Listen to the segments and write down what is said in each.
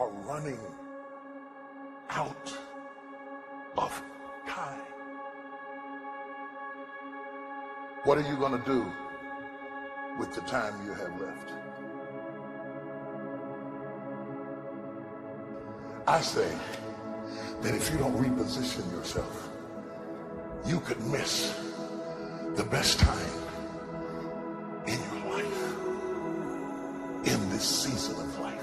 are running out of time. What are you going to do with the time you have left? I say that if you don't reposition yourself, you could miss the best time in your life, in this season of life.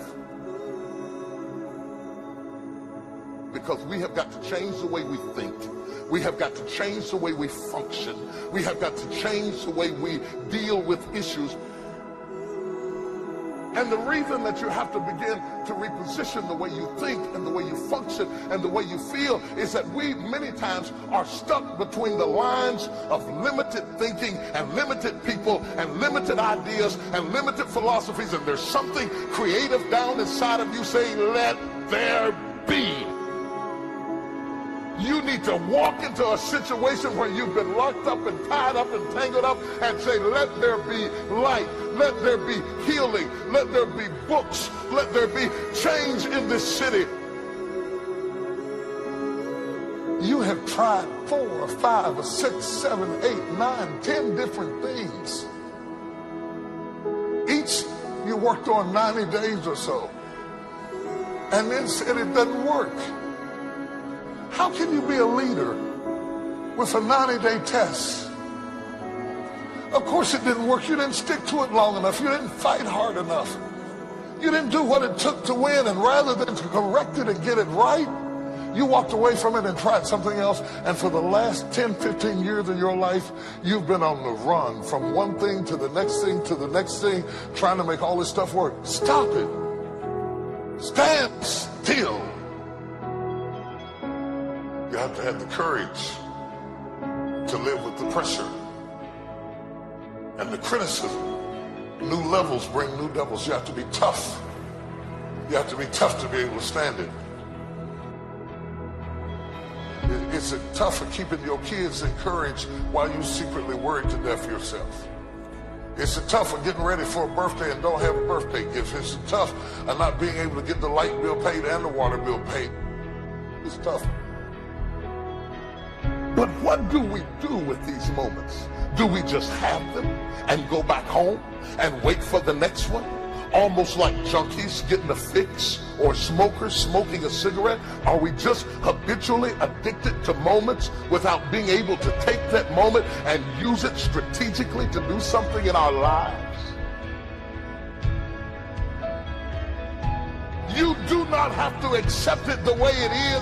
Because we have got to change the way we think. We have got to change the way we function. We have got to change the way we deal with issues. And the reason that you have to begin to reposition the way you think and the way you function and the way you feel is that we many times are stuck between the lines of limited thinking and limited people and limited ideas and limited philosophies. And there's something creative down inside of you saying, let there be. You need to walk into a situation where you've been locked up and tied up and tangled up and say, let there be light, let there be healing, let there be books, let there be change in this city. You have tried 4 or 5 or 6, 7, 8, 9, 10 different things. Each you worked on 90 days or so and then said it doesn't work. How can you be a leader with a 90-day test? Of course it didn't work. You didn't stick to it long enough. You didn't fight hard enough. You didn't do what it took to win. And rather than to correct it and get it right, you walked away from it and tried something else. And for the last 10, 15 years of your life, you've been on the run from one thing to the next thing to the next thing, trying to make all this stuff work. Stop it. Stand still. You have to have the courage to live with the pressure and the criticism. New levels bring new devils. You have to be tough. You have to be tough to be able to stand it. Is it tough for keeping your kids encouraged while you secretly worried to death yourself? Is it tough for getting ready for a birthday and don't have a birthday gift? Is it tough for not being able to get the light bill paid and the water bill paid? It's tough. But what do we do with these moments? Do we just have them and go back home and wait for the next one? Almost like junkies getting a fix or smokers smoking a cigarette? Are we just habitually addicted to moments without being able to take that moment and use it strategically to do something in our lives? You do not have to accept it the way it is.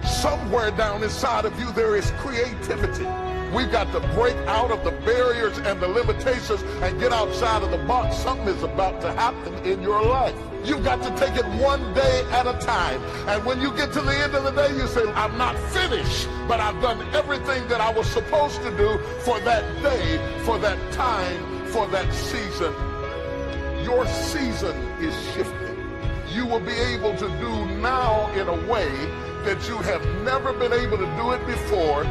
Somewhere down inside of you there is creativity. We've got to break out of the barriers and the limitations and get outside of the box. Something is about to happen in your life. You've got to take it one day at a time. And when you get to the end of the day, you say, I'm not finished, but I've done everything that I was supposed to do for that day, for that time, for that season. Your season is shifting. You will be able to do now in a way that you have never been able to do it before.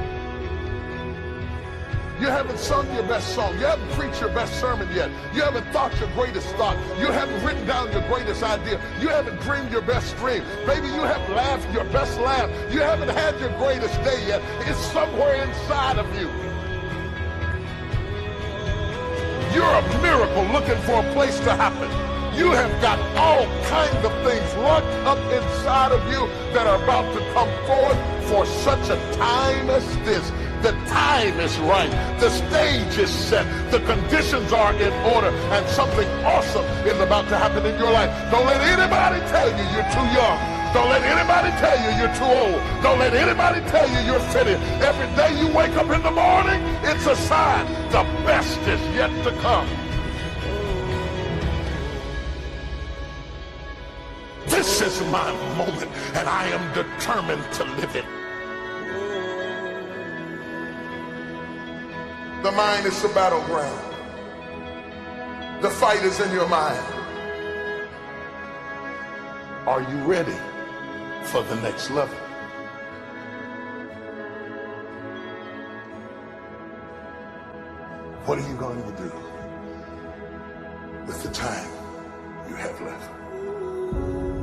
You haven't sung your best song. You haven't preached your best sermon yet. You haven't thought your greatest thought. You haven't written down your greatest idea. You haven't dreamed your best dream. Maybe you haven't laughed your best laugh. You haven't had your greatest day yet. It's somewhere inside of you. You're a miracle looking for a place to happen. You have got all kinds of things locked up inside of you that are about to come forth for such a time as this. The time is right. The stage is set. The conditions are in order. And something awesome is about to happen in your life. Don't let anybody tell you you're too young. Don't let anybody tell you you're too old. Don't let anybody tell you you're fitted. Every day you wake up in the morning, it's a sign the best is yet to come. This is my moment, and I am determined to live it. The mind is the battleground. The fight is in your mind. Are you ready for the next level? What are you going to do with the time you have left?